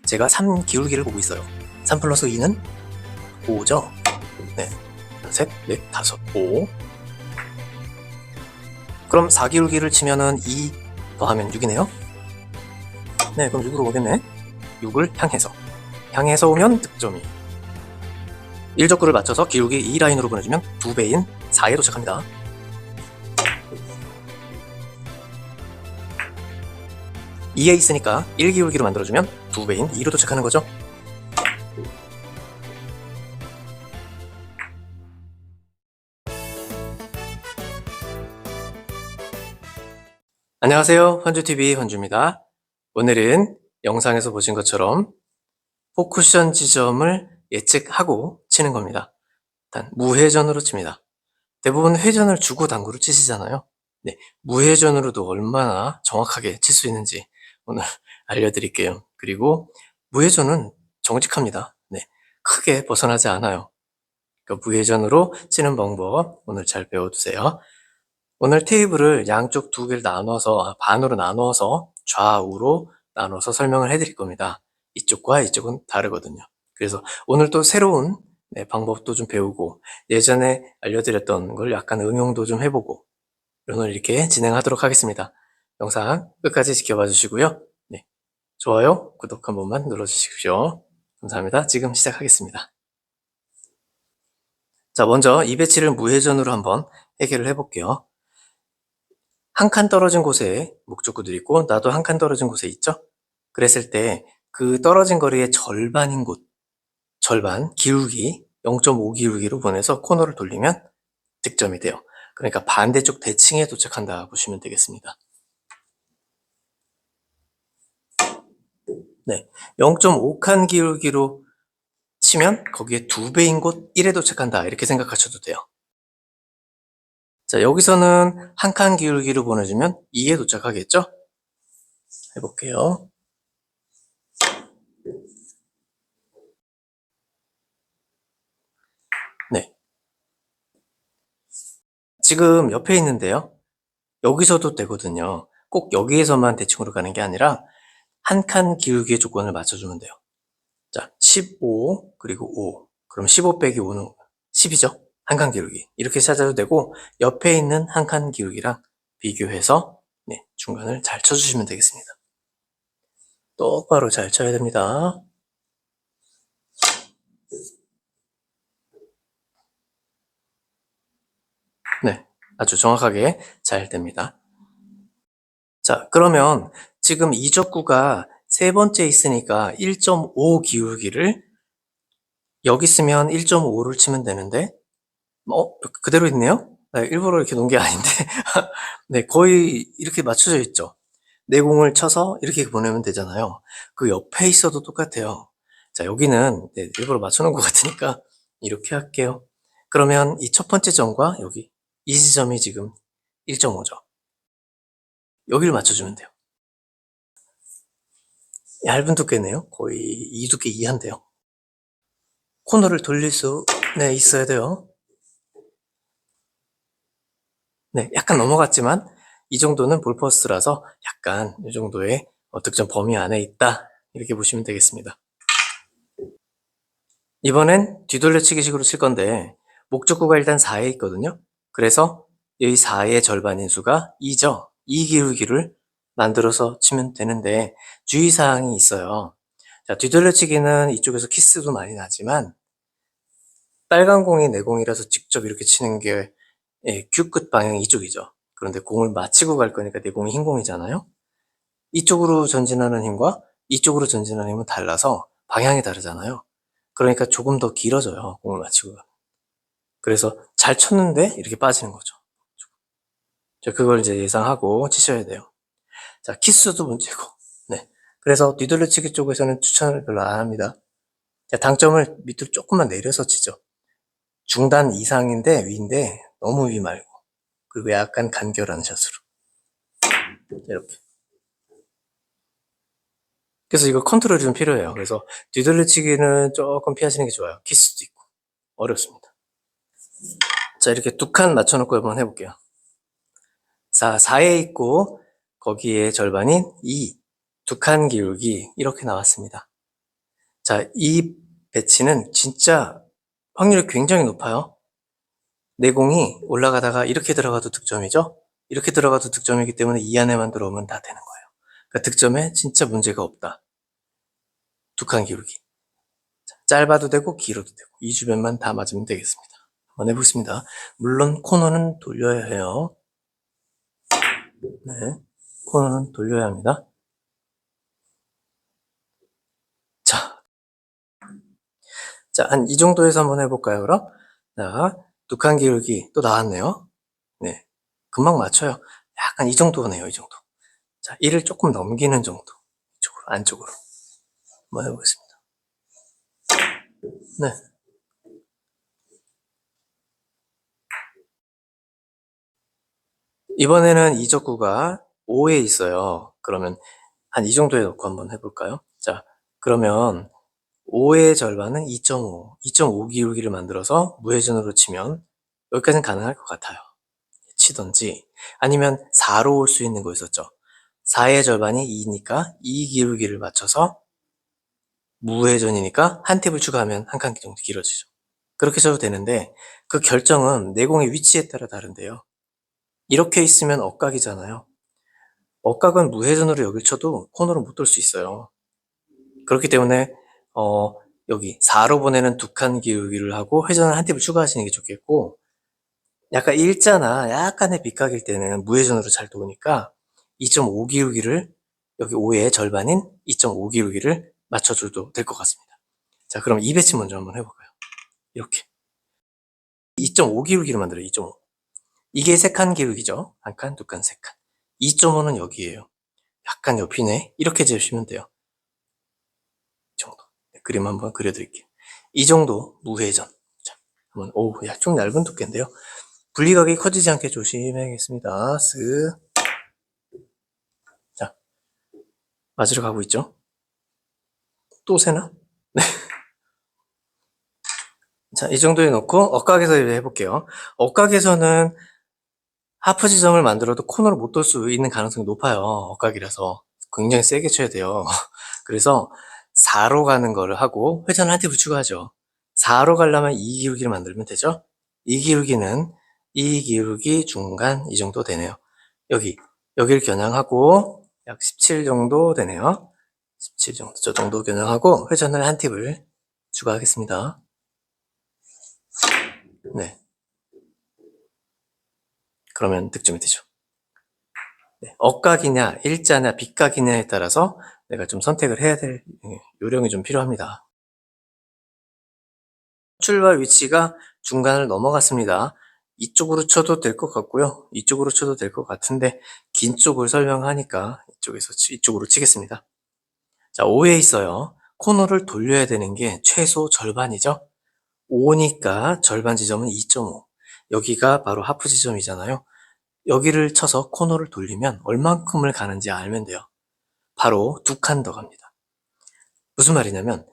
제가 3 기울기를 보고 있어요. 3 플러스 2는 5죠? 네. 셋, 넷, 다섯, 5. 그럼 4 기울기를 치면은 2 더하면 6이네요? 네, 그럼 6으로 오겠네. 6을 향해서 오면 득점이. 1적구를 맞춰서 기울기 2 라인으로 보내주면 2배인 4에 도착합니다. (2에) 있으니까 1 기울기로 만들어주면 2배인 2로 도착하는 거죠. 안녕하세요. 헌주TV 헌주입니다. 오늘은 영상에서 보신 것처럼 포쿠션 지점을 예측하고 치는 겁니다. 일단 무회전으로 칩니다. 대부분 회전을 주고 당구를 치시잖아요. 네, 무회전으로도 얼마나 정확하게 칠 수 있는지 오늘 알려드릴게요. 그리고 무회전은 정직합니다. 네, 크게 벗어나지 않아요. 그러니까 무회전으로 치는 방법 오늘 잘 배워두세요. 오늘 테이블을 양쪽 두 개를 나눠서 반으로 나눠서 좌우로 나눠서 설명을 해드릴 겁니다. 이쪽과 이쪽은 다르거든요. 그래서 오늘 또 새로운 방법도 좀 배우고 예전에 알려드렸던 걸 약간 응용도 좀 해보고 오늘 이렇게 진행하도록 하겠습니다. 영상 끝까지 지켜봐 주시고요. 네, 좋아요, 구독 한 번만 눌러주십시오. 감사합니다. 지금 시작하겠습니다. 자, 먼저 이 배치를 무회전으로 한번 해결을 해볼게요. 한 칸 떨어진 곳에 목적구들이 있고 나도 한 칸 떨어진 곳에 있죠? 그랬을 때 그 떨어진 거리의 절반인 곳, 절반 기울기 0.5 기울기로 보내서 코너를 돌리면 득점이 돼요. 그러니까 반대쪽 대칭에 도착한다 보시면 되겠습니다. 네, 0.5칸 기울기로 치면 거기에 2배인 곳 1에 도착한다 이렇게 생각하셔도 돼요. 자, 여기서는 한 칸 기울기로 보내주면 2에 도착하겠죠? 해볼게요. 네. 지금 옆에 있는데요. 여기서도 되거든요. 꼭 여기에서만 대칭으로 가는 게 아니라 한 칸 기울기의 조건을 맞춰주면 돼요. 자, 15 그리고 5. 그럼 15 빼기 5는 10이죠? 한 칸 기울기. 이렇게 찾아도 되고 옆에 있는 한 칸 기울기랑 비교해서 중간을 잘 쳐주시면 되겠습니다. 똑바로 잘 쳐야 됩니다. 네, 아주 정확하게 잘 됩니다. 자, 그러면 지금 이 적구가 세 번째 있으니까 1.5 기울기를 여기 쓰면 1.5를 치면 되는데 그대로 있네요? 네, 일부러 이렇게 놓은 게 아닌데 네, 거의 이렇게 맞춰져 있죠. 내 공을 쳐서 이렇게 보내면 되잖아요. 그 옆에 있어도 똑같아요. 자, 여기는 일부러 맞춰놓은 것 같으니까 이렇게 할게요. 그러면 이 첫 번째 점과 여기 이 지점이 지금 1.5죠. 여기를 맞춰주면 돼요. 얇은 두께네요. 거의 이 두께 이하인데요. 코너를 돌릴 수 있어야 돼요. 네, 약간 넘어갔지만 이 정도는 볼퍼스트라서 약간 이 정도의 득점 범위 안에 있다 이렇게 보시면 되겠습니다. 이번엔 뒤돌려치기식으로 칠 건데 목적구가 일단 4에 있거든요. 그래서 이 4의 절반인 수가 2죠. 2 기울기를 만들어서 치면 되는데 주의사항이 있어요. 자, 뒤돌려치기는 이쪽에서 키스도 많이 나지만 빨간 공이 내 공이라서 직접 이렇게 치는 게 큐 끝 방향이 이쪽이죠. 그런데 공을 맞히고 갈 거니까 내 공이 흰 공이잖아요. 이쪽으로 전진하는 힘과 이쪽으로 전진하는 힘은 달라서 방향이 다르잖아요. 그러니까 조금 더 길어져요. 공을 맞히고 가면. 그래서 잘 쳤는데 이렇게 빠지는 거죠. 자, 그걸 이제 예상하고 치셔야 돼요. 자, 키스도 문제고. 네. 그래서 뒤돌려치기 쪽에서는 추천을 별로 안 합니다. 자, 당점을 밑으로 조금만 내려서 치죠. 중단 이상인데 위인데 너무 위 말고. 그리고 약간 간결한 샷으로. 이렇게. 그래서 이거 컨트롤이 좀 필요해요. 그래서 뒤돌려치기는 조금 피하시는 게 좋아요. 키스도 있고. 어렵습니다. 자, 이렇게 두 칸 맞춰놓고 한번 해볼게요. 자, 4에 있고 거기에 절반인 2. 두 칸 기울기 이렇게 나왔습니다. 자, 이 배치는 진짜 확률이 굉장히 높아요. 내공이 올라가다가 이렇게 들어가도 득점이죠? 이렇게 들어가도 득점이기 때문에 이 안에만 들어오면 다 되는 거예요. 그러니까 득점에 진짜 문제가 없다. 두 칸 기울기. 짧아도 되고 길어도 되고 이 주변만 다 맞으면 되겠습니다. 한번 해보겠습니다. 물론 코너는 돌려야 해요. 네, 코너는 돌려야 합니다. 자, 한 이 정도에서 한번 해볼까요, 그럼? 자, 두 칸 기울기 또 나왔네요. 네, 금방 맞춰요. 약간 이 정도네요, 이 정도. 자, 1을 조금 넘기는 정도. 이쪽으로, 안쪽으로. 한번 해보겠습니다. 네. 이번에는 이적구가 5에 있어요. 그러면 한 이 정도에 놓고 한번 해볼까요? 자, 그러면 5의 절반은 2.5, 2.5 기울기를 만들어서 무회전으로 치면 여기까지는 가능할 것 같아요. 치던지 아니면 4로 올 수 있는 거 있었죠. 4의 절반이 2니까 2 기울기를 맞춰서 무회전이니까 한 탭을 추가하면 한 칸 정도 길어지죠. 그렇게 쳐도 되는데 그 결정은 내공의 위치에 따라 다른데요. 이렇게 있으면 억각이잖아요. 억각은 무회전으로 여길 쳐도 코너로 못 돌 수 있어요. 그렇기 때문에 여기 4로 보내는 두 칸 기울기를 하고 회전을 한 팁을 추가하시는 게 좋겠고 약간 일자나 약간의 빗각일 때는 무회전으로 잘 도니까 2.5 기울기를 여기 5의 절반인 2.5 기울기를 맞춰줘도 될 것 같습니다. 자, 그럼 이 배치 먼저 한번 해볼까요? 이렇게 2.5 기울기를 만들어요. 2.5. 이게 3칸 기울기죠. 한 칸, 두 칸, 세 칸. 2.5는 여기에요. 약간 옆이네. 이렇게 재시면 돼요. 이 정도. 네, 그림 한번 그려드릴게요. 이 정도 무회전. 자, 한번 좀 얇은 두께인데요. 분리각이 커지지 않게 조심해야겠습니다. 쓱. 자, 맞으러 가고 있죠? 또 새나? 네. 자, 이 정도에 놓고 억각에서 해볼게요. 억각에서는 하프 지점을 만들어도 코너를 못 돌 수 있는 가능성이 높아요. 억각이라서. 굉장히 세게 쳐야 돼요. 그래서 4로 가는 거를 하고 회전을 한 팁을 추가하죠. 4로 가려면 2 기울기를 만들면 되죠. 2 기울기는 2 기울기 중간 이 정도 되네요. 여기를 겨냥하고 약 17 정도 되네요. 17 정도, 저 정도 겨냥하고 회전을 한 팁을 추가하겠습니다. 네. 그러면 득점이 되죠. 네. 억각이냐, 일자냐, 빗각이냐에 따라서 내가 좀 선택을 해야 될 요령이 좀 필요합니다. 출발 위치가 중간을 넘어갔습니다. 이쪽으로 쳐도 될 것 같고요. 이쪽으로 쳐도 될 것 같은데 긴 쪽을 설명하니까 이쪽으로 치겠습니다. 자, 5에 있어요. 코너를 돌려야 되는 게 최소 절반이죠. 5니까 절반 지점은 2.5. 여기가 바로 하프 지점이잖아요. 여기를 쳐서 코너를 돌리면 얼만큼을 가는지 알면 돼요. 바로 두 칸 더 갑니다. 무슨 말이냐면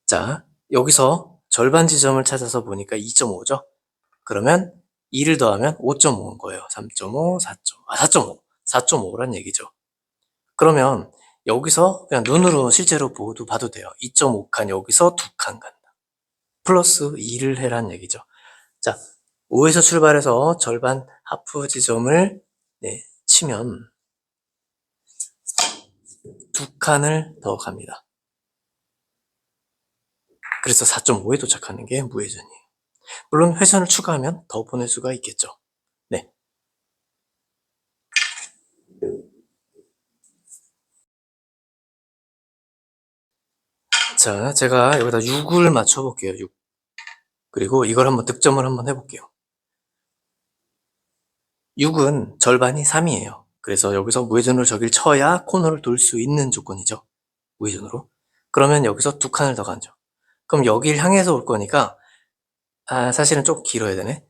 자, 여기서 절반 지점을 찾아서 보니까 2.5죠. 그러면 2를 더하면 5.5인 거예요. 3.5, 4.5. 4.5란 얘기죠. 그러면 여기서 그냥 눈으로 실제로 봐도 돼요. 2.5칸 여기서 두 칸 간다. 플러스 2를 해란 얘기죠. 자, 5에서 출발해서 절반 하프 지점을 치면 두 칸을 더 갑니다. 그래서 4.5에 도착하는 게 무회전이에요. 물론 회전을 추가하면 더 보낼 수가 있겠죠. 네. 자, 제가 여기다 6을 맞춰볼게요. 6. 그리고 이걸 한번 득점을 한번 해볼게요. 6은 절반이 3이에요. 그래서 여기서 무회전으로 저길 쳐야 코너를 돌 수 있는 조건이죠. 우회전으로. 그러면 여기서 두 칸을 더 가죠. 그럼 여길 향해서 올 거니까 사실은 좀 길어야 되네.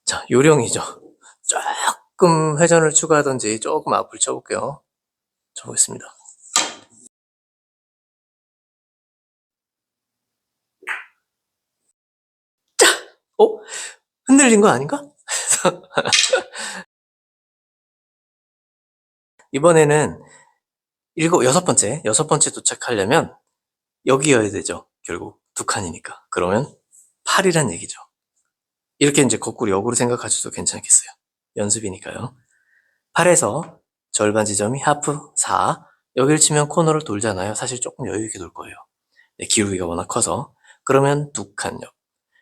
자, 요령이죠. 조금 회전을 추가하든지 조금 앞을 쳐볼게요. 쳐보겠습니다. 흔들린 거 아닌가? 이번에는 여섯 번째 도착하려면 여기여야 되죠. 결국 두 칸이니까. 그러면 8이란 얘기죠. 이렇게 이제 거꾸로 역으로 생각하셔도 괜찮겠어요. 연습이니까요. 8에서 절반 지점이 하프 4. 여기를 치면 코너를 돌잖아요. 사실 조금 여유 있게 돌 거예요. 네, 기울기가 워낙 커서. 그러면 두 칸 옆.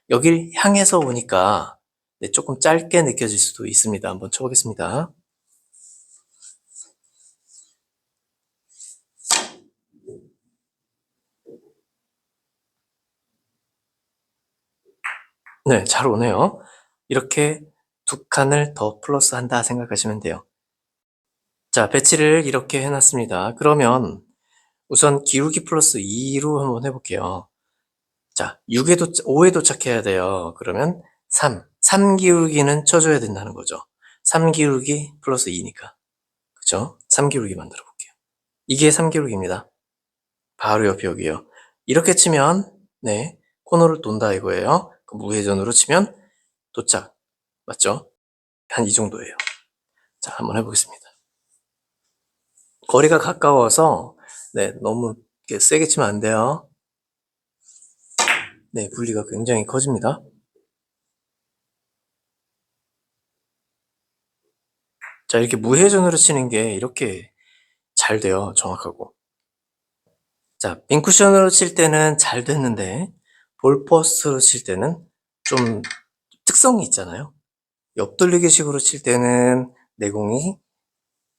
여길 향해서 오니까 네, 조금 짧게 느껴질 수도 있습니다. 한번 쳐보겠습니다. 네, 잘 오네요. 이렇게 두 칸을 더 플러스 한다 생각하시면 돼요. 자, 배치를 이렇게 해놨습니다. 그러면 우선 기울기 플러스 2로 한번 해볼게요. 자, 5에 도착해야 돼요. 그러면 3 기울기는 쳐줘야 된다는 거죠. 3 기울기 플러스 2니까. 그쵸? 3 기울기 만들어 볼게요. 이게 3 기울기입니다. 바로 옆이 여기요. 이렇게 치면, 네, 코너를 돈다 이거예요. 무회전으로 치면 도착. 맞죠? 한 이 정도예요. 자, 한번 해보겠습니다. 거리가 가까워서, 네, 너무 세게 치면 안 돼요. 네, 분리가 굉장히 커집니다. 자, 이렇게 무회전으로 치는 게 이렇게 잘 돼요. 정확하고. 자, 빈쿠션으로 칠 때는 잘 됐는데, 볼포스트로 칠 때는 좀 특성이 있잖아요. 옆돌리기 식으로 칠 때는 내공이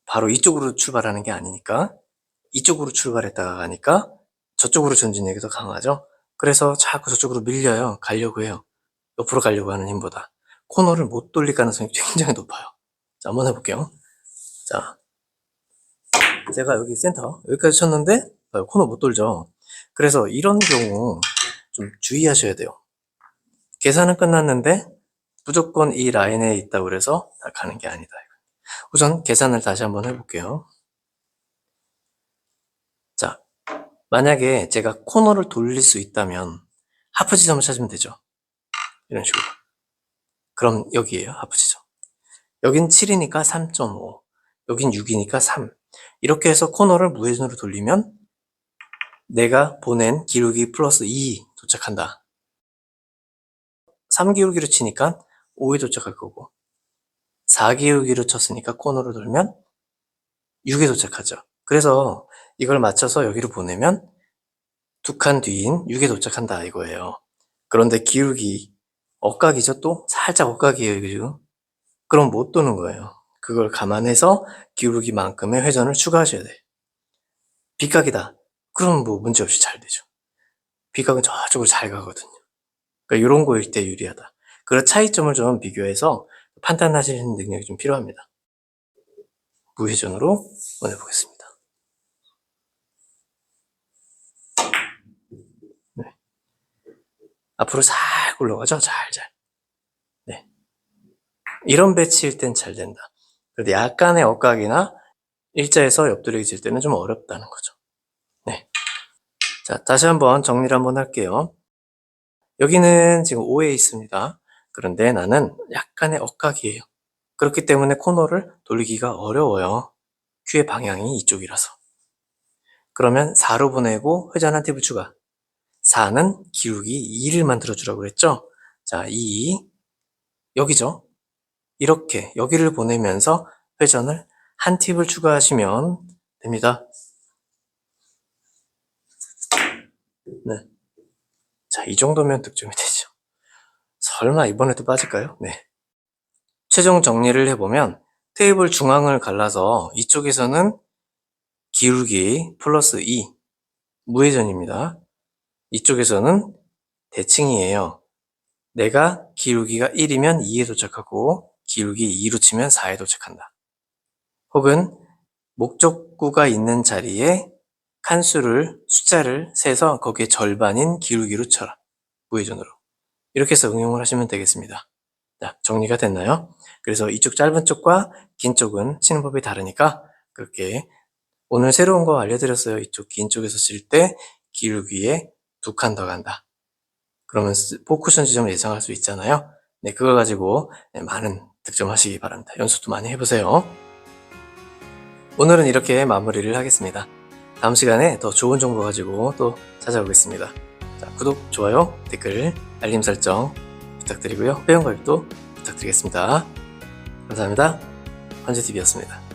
바로 이쪽으로 출발하는 게 아니니까, 이쪽으로 출발했다가 가니까 저쪽으로 전진력이 더 강하죠. 그래서 자꾸 저쪽으로 밀려요. 가려고 해요. 옆으로 가려고 하는 힘보다. 코너를 못 돌릴 가능성이 굉장히 높아요. 자, 한번 해볼게요. 자, 제가 여기 센터 여기까지 쳤는데 코너 못 돌죠. 그래서 이런 경우 좀 주의하셔야 돼요. 계산은 끝났는데 무조건 이 라인에 있다고 그래서 다 가는 게 아니다. 우선 계산을 다시 한번 해볼게요. 자, 만약에 제가 코너를 돌릴 수 있다면 하프 지점을 찾으면 되죠. 이런 식으로. 그럼 여기에요. 하프 지점. 여긴 7이니까 3.5. 여긴 6이니까 3. 이렇게 해서 코너를 무회전으로 돌리면 내가 보낸 기울기 플러스 2 도착한다. 3 기울기로 치니까 5에 도착할 거고 4 기울기로 쳤으니까 코너를 돌면 6에 도착하죠. 그래서 이걸 맞춰서 여기로 보내면 두 칸 뒤인 6에 도착한다 이거예요. 그런데 기울기 억각이죠. 또 살짝 억각이에요. 그죠? 그럼 못 도는 거예요. 그걸 감안해서 기울기만큼의 회전을 추가하셔야 돼요. 빗각이다. 그럼 뭐 문제없이 잘 되죠. 빗각은 저쪽으로 잘 가거든요. 그러니까 이런 거일 때 유리하다. 그런 차이점을 좀 비교해서 판단하시는 능력이 좀 필요합니다. 무회전으로 보내보겠습니다. 네. 앞으로 살 굴러가죠? 잘. 네. 이런 배치일 땐 잘 된다. 그런데 약간의 억각이나 일자에서 옆돌리기 칠 때는 좀 어렵다는 거죠. 네. 자, 다시 한번 정리를 한번 할게요. 여기는 지금 5에 있습니다. 그런데 나는 약간의 억각이에요. 그렇기 때문에 코너를 돌리기가 어려워요. 큐의 방향이 이쪽이라서. 그러면 4로 보내고 회전 한 팁을 추가. 4는 기울기 2를 만들어주라고 그랬죠? 자, 2, 여기죠? 이렇게 여기를 보내면서 회전을 한 팁을 추가하시면 됩니다. 네. 자, 이 정도면 득점이 되죠. 설마 이번에도 빠질까요? 네. 최종 정리를 해보면 테이블 중앙을 갈라서 이쪽에서는 기울기 플러스 2, 무회전입니다. 이쪽에서는 대칭이에요. 내가 기울기가 1이면 2에 도착하고 기울기 2로 치면 4에 도착한다. 혹은 목적구가 있는 자리에 칸수를, 숫자를 세서 거기에 절반인 기울기로 쳐라. 무회전으로. 이렇게 해서 응용을 하시면 되겠습니다. 자, 정리가 됐나요? 그래서 이쪽 짧은 쪽과 긴 쪽은 치는 법이 다르니까 그렇게 오늘 새로운 거 알려드렸어요. 이쪽 긴 쪽에서 칠 때 기울기에 2칸 더 간다. 그러면 포쿠션 지점을 예상할 수 있잖아요. 네, 그걸 가지고 많은 득점하시기 바랍니다. 연습도 많이 해보세요. 오늘은 이렇게 마무리를 하겠습니다. 다음 시간에 더 좋은 정보 가지고 또 찾아오겠습니다. 자, 구독, 좋아요, 댓글, 알림 설정 부탁드리고요. 회원 가입도 부탁드리겠습니다. 감사합니다. 헌재TV였습니다.